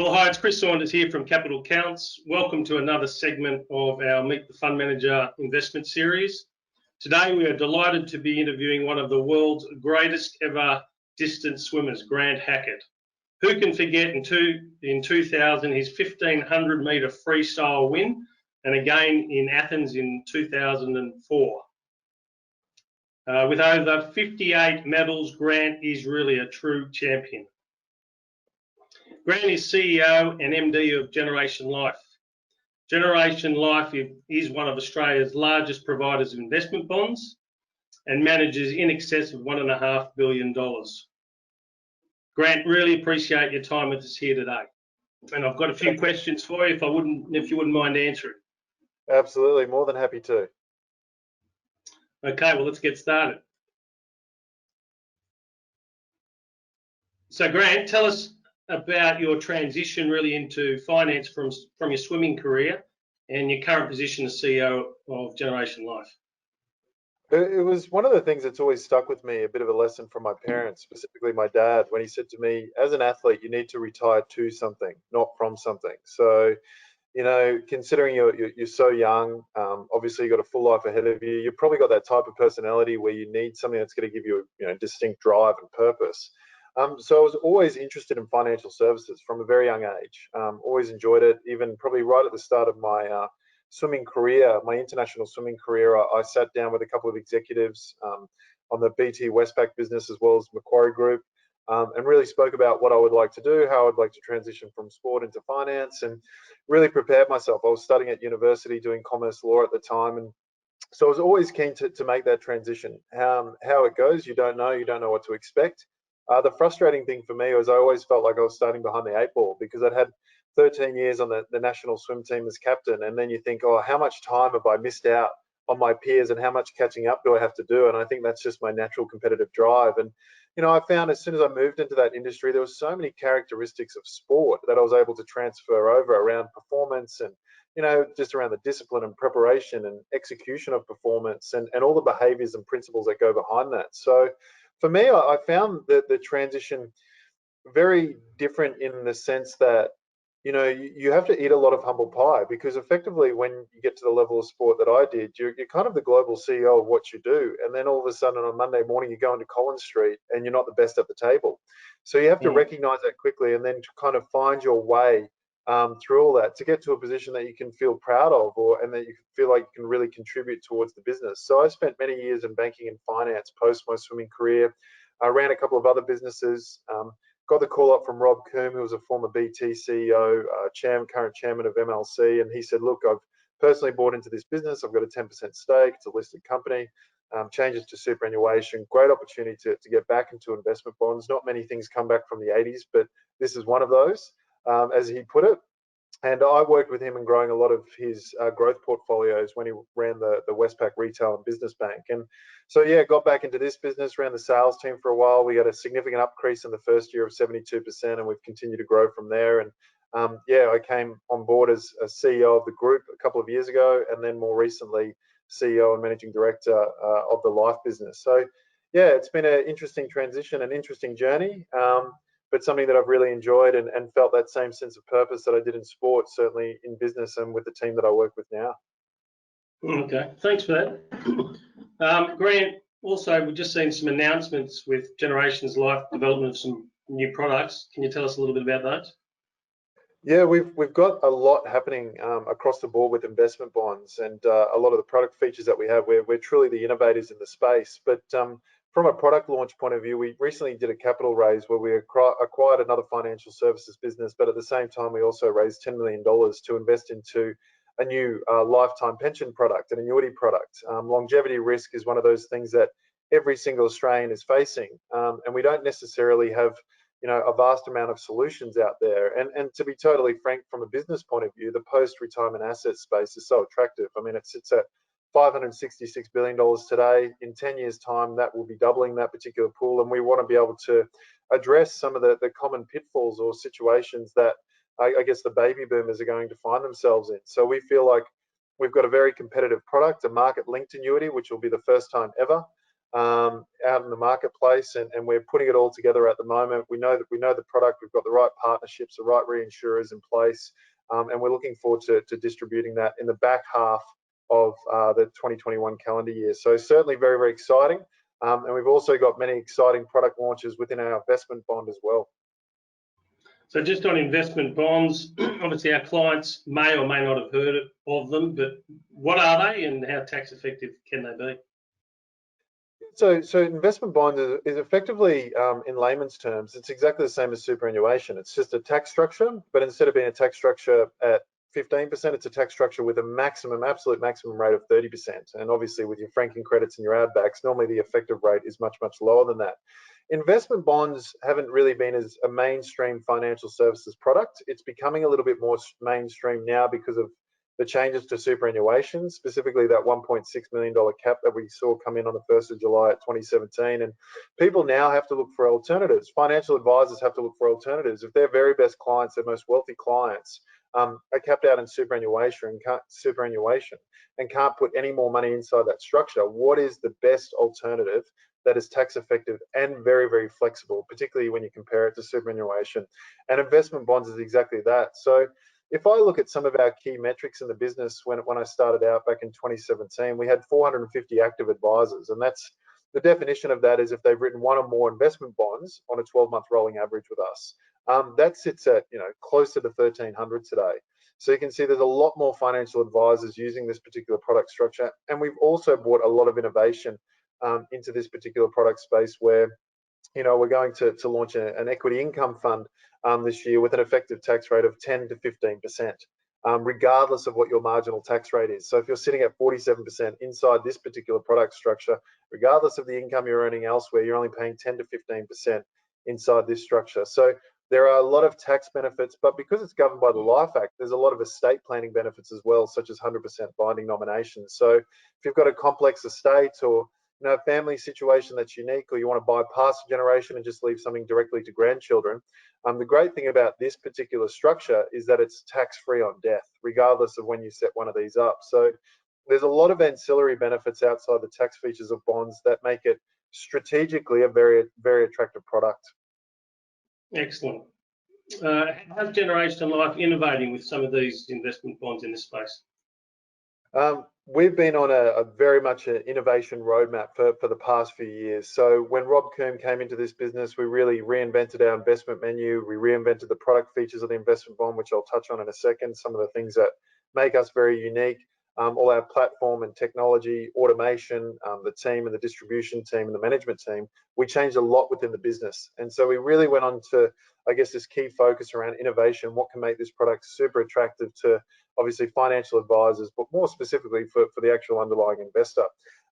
Well, hi, it's Chris Saunders here from Capital Counts. Welcome to another segment of our Meet the Fund Manager investment series. Today, we are delighted to be interviewing one of the world's greatest ever distance swimmers, Grant Hackett. Who can forget in 2000 his 1500 metre freestyle win, and again in Athens in 2004. With over 58 medals, Grant is really a true champion. Grant is CEO and MD of Generation Life. Generation Life is one of Australia's largest providers of investment bonds and manages in excess of $1.5 billion. Grant, really appreciate your time with us here today. And I've got a few questions for you if you wouldn't mind answering. Absolutely, more than happy to. Okay, well, let's get started. So Grant, tell us about your transition really into finance from your swimming career and your current position as CEO of Generation Life. It was one of the things that's always stuck with me, a bit of a lesson from my parents, specifically my dad, when he said to me, as an athlete, you need to retire to something, not from something. So, you know, considering you're so young, obviously you've got a full life ahead of you. You've probably got that type of personality where you need something that's going to give you a distinct drive and purpose. So I was always interested in financial services from a very young age. Always enjoyed it, even probably right at the start of my swimming career, my international swimming career. I sat down with a couple of executives on the BT Westpac business as well as Macquarie Group, and really spoke about what I would like to do, how I'd like to transition from sport into finance, and really prepared myself. I was studying at university doing commerce law at the time, and so I was always keen to make that transition. How it goes, you don't know what to expect. The frustrating thing for me was I always felt like I was starting behind the eight ball because I'd had 13 years on the national swim team as captain, and then you think, oh, how much time have I missed out on my peers and how much catching up do I have to do? And I think that's just my natural competitive drive. And, you know, I found as soon as I moved into that industry, there were so many characteristics of sport that I was able to transfer over around performance and, you know, just around the discipline and preparation and execution of performance and all the behaviors and principles that go behind that. So for me, I found the transition very different in the sense that, you know, you have to eat a lot of humble pie, because effectively when you get to the level of sport that I did, you're kind of the global CEO of what you do. And then all of a sudden on a Monday morning, you go into Collins Street and you're not the best at the table. So you have to recognize that quickly and then to kind of find your way through all that to get to a position that you can feel proud of, and that you feel like you can really contribute towards the business. So I spent many years in banking and finance post my swimming career. I ran a couple of other businesses. Got the call up from Rob Coombe, who was a former BT CEO, current chairman of MLC, and he said, look, I've personally bought into this business. I've got a 10% stake. It's a listed company. Changes to superannuation. Great opportunity to get back into investment bonds. Not many things come back from the 80s, but this is one of those, as he put it. And I worked with him in growing a lot of his growth portfolios when he ran the Westpac Retail and Business Bank. And so, yeah, got back into this business, ran the sales team for a while. We got a significant increase in the first year of 72%, and we've continued to grow from there. And yeah, I came on board as a CEO of the group a couple of years ago, and then more recently, CEO and Managing Director of the Life business. So, yeah, it's been an interesting transition, an interesting journey. But something that I've really enjoyed and felt that same sense of purpose that I did in sport, certainly in business and with the team that I work with now. Okay, thanks for that. Grant, also, we've just seen some announcements with Generations Life development of some new products. Can you tell us a little bit about those? Yeah, we've got a lot happening across the board with investment bonds, and a lot of the product features that we have. We're truly the innovators in the space. But from a product launch point of view, we recently did a capital raise where we acquired another financial services business, but at the same time, we also raised $10 million to invest into a new lifetime pension product, an annuity product. Longevity risk is one of those things that every single Australian is facing, and we don't necessarily have, you know, a vast amount of solutions out there. And to be totally frank, from a business point of view, the post-retirement asset space is so attractive. I mean, it sits at $566 billion today. In 10 years' time, that will be doubling that particular pool. And we want to be able to address some of the common pitfalls or situations that I guess the baby boomers are going to find themselves in. So we feel like we've got a very competitive product, a market-linked annuity, which will be the first time ever. out in the marketplace, and we're putting it all together at the moment. We know the product. We've got the right partnerships, the right reinsurers in place, and we're looking forward to distributing that in the back half of the 2021 calendar year. So certainly very, very exciting. And we've also got many exciting product launches within our investment bond as well. So just on investment bonds, obviously our clients may or may not have heard of them, but what are they and how tax effective can they be? So investment bond is effectively, in layman's terms, it's exactly the same as superannuation. It's just a tax structure, but instead of being a tax structure at 15%, it's a tax structure with a absolute maximum rate of 30%. And obviously with your franking credits and your add backs, normally the effective rate is much, much lower than that. Investment bonds haven't really been as a mainstream financial services product. It's becoming a little bit more mainstream now because of the changes to superannuation, specifically that $1.6 million cap that we saw come in on the 1st of July 2017. And people now have to look for alternatives. Financial advisors have to look for alternatives. If their very best clients, their most wealthy clients, are capped out in superannuation and can't put any more money inside that structure, what is the best alternative that is tax effective and very, very flexible, particularly when you compare it to superannuation? And investment bonds is exactly that. So if I look at some of our key metrics in the business, when I started out back in 2017, we had 450 active advisors. And that's the definition of that is if they've written one or more investment bonds on a 12-month rolling average with us. That sits at, closer to 1,300 today. So you can see there's a lot more financial advisors using this particular product structure. And we've also brought a lot of innovation into this particular product space where we're going to launch an equity income fund this year with an effective tax rate of 10 to 15%, regardless of what your marginal tax rate is. So if you're sitting at 47% inside this particular product structure, regardless of the income you're earning elsewhere, you're only paying 10 to 15% inside this structure. So there are a lot of tax benefits, but because it's governed by the Life Act, there's a lot of estate planning benefits as well, such as 100% binding nominations. So if you've got a complex estate or a family situation that's unique, or you want to bypass a generation and just leave something directly to grandchildren, the great thing about this particular structure is that it's tax-free on death, regardless of when you set one of these up. So there's a lot of ancillary benefits outside the tax features of bonds that make it strategically a very, very attractive product. Excellent. How's Generation Life innovating with some of these investment bonds in this space? We've been on a very much an innovation roadmap for the past few years. So when Rob Coombe came into this business, we really reinvented our investment menu. We reinvented the product features of the investment bond, which I'll touch on in a second. Some of the things that make us very unique, all our platform and technology, automation, the team and the distribution team and the management team, we changed a lot within the business. And so we really went on to, I guess, this key focus around innovation, what can make this product super attractive to obviously financial advisors, but more specifically for the actual underlying investor.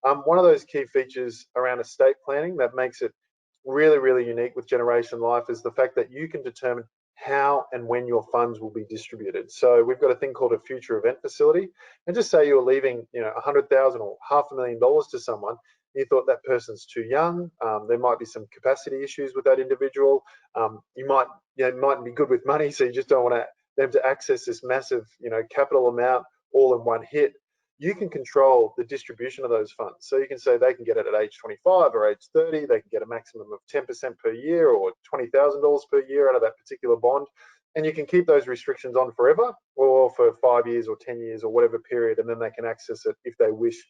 One of those key features around estate planning that makes it really, really unique with Generation Life is the fact that you can determine how and when your funds will be distributed. So we've got a thing called a future event facility, and just say you're leaving, $100,000 or $500,000 to someone. You thought that person's too young. There might be some capacity issues with that individual. You mightn't be good with money, so you just don't want them to access this massive, capital amount all in one hit. You can control the distribution of those funds. So you can say they can get it at age 25 or age 30. They can get a maximum of 10% per year or $20,000 per year out of that particular bond. And you can keep those restrictions on forever or for 5 years or 10 years or whatever period, and then they can access it if they wish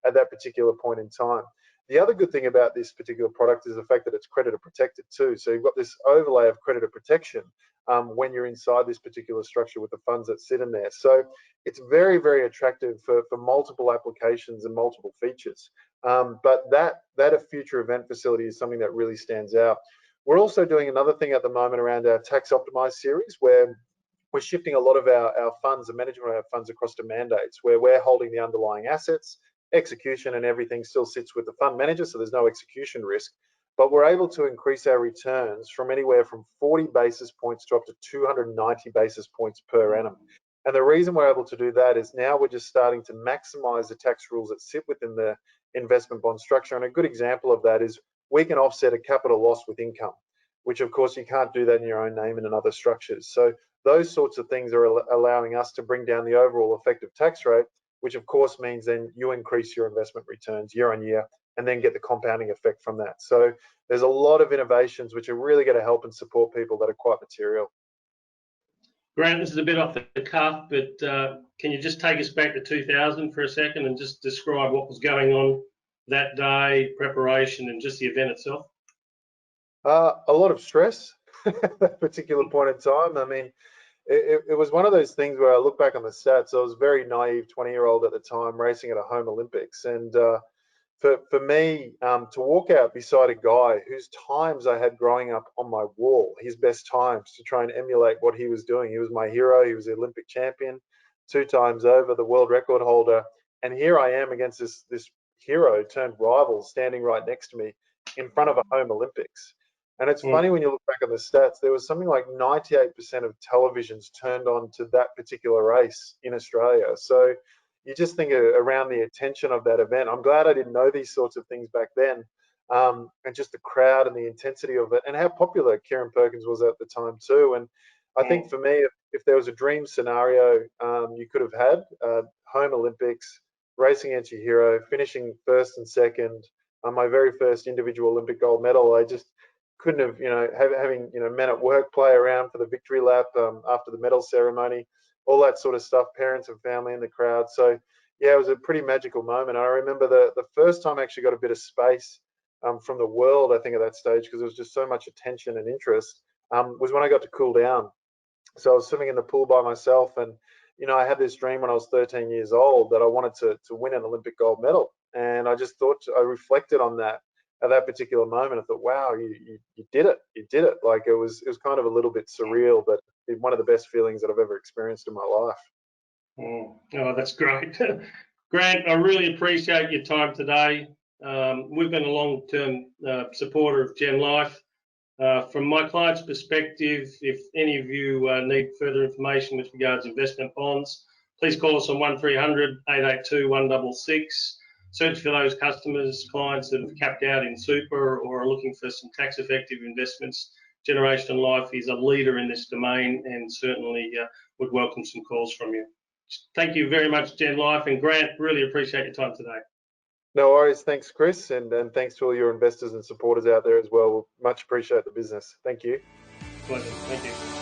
at that particular point in time. The other good thing about this particular product is the fact that it's creditor protected too. So you've got this overlay of creditor protection when you're inside this particular structure with the funds that sit in there. So it's very, very attractive for multiple applications and multiple features. But that a future event facility is something that really stands out. We're also doing another thing at the moment around our tax optimized series, where we're shifting a lot of our funds, the management of our funds, across to mandates, where we're holding the underlying assets. Execution and everything still sits with the fund manager, so there's no execution risk. But we're able to increase our returns from anywhere from 40 basis points to up to 290 basis points per annum. And the reason we're able to do that is now we're just starting to maximize the tax rules that sit within the investment bond structure. And a good example of that is we can offset a capital loss with income, which of course you can't do that in your own name and in other structures. So those sorts of things are allowing us to bring down the overall effective tax rate, which of course means then you increase your investment returns year on year and then get the compounding effect from that. So there's a lot of innovations which are really going to help and support people that are quite material. Grant, this is a bit off the cuff, but can you just take us back to 2000 for a second and just describe what was going on that day, preparation, and just the event itself? A lot of stress at that particular point in time. I mean, it was one of those things where I look back on the stats. I was a very naive 20-year-old at the time racing at a home Olympics. And for me to walk out beside a guy whose times I had growing up on my wall, his best times, to try and emulate what he was doing. He was my hero. He was the Olympic champion 2 times over, the world record holder. And here I am against this hero turned rival standing right next to me in front of a home Olympics. And it's funny when you look back on the stats, there was something like 98% of televisions turned on to that particular race in Australia. So you just think around the attention of that event. I'm glad I didn't know these sorts of things back then. And just the crowd and the intensity of it and how popular Kieran Perkins was at the time too. And I think for me, if there was a dream scenario you could have had, home Olympics, racing against your hero, finishing first and second, my very first individual Olympic gold medal, I just couldn't have, having, men at work play around for the victory lap after the medal ceremony, all that sort of stuff, parents and family in the crowd. So yeah, it was a pretty magical moment. I remember the first time I actually got a bit of space from the world, I think at that stage, because there was just so much attention and interest, was when I got to cool down. So I was swimming in the pool by myself, and I had this dream when I was 13 years old that I wanted to win an Olympic gold medal. And I just thought, I reflected on that at that particular moment. I thought, wow, you did it. You did it. Like it was kind of a little bit surreal, but one of the best feelings that I've ever experienced in my life. Oh, that's great. Grant, I really appreciate your time today. We've been a long-term supporter of Gen Life. From my client's perspective, if any of you need further information with regards to investment bonds, please call us on 1300 882 166. Search for those customers, clients that have capped out in super or are looking for some tax-effective investments. Generation Life is a leader in this domain and certainly would welcome some calls from you. Thank you very much, Gen Life, and Grant, really appreciate your time today. No worries. Thanks, Chris, and thanks to all your investors and supporters out there as well. We'll much appreciate the business. Thank you. Pleasure. Thank you.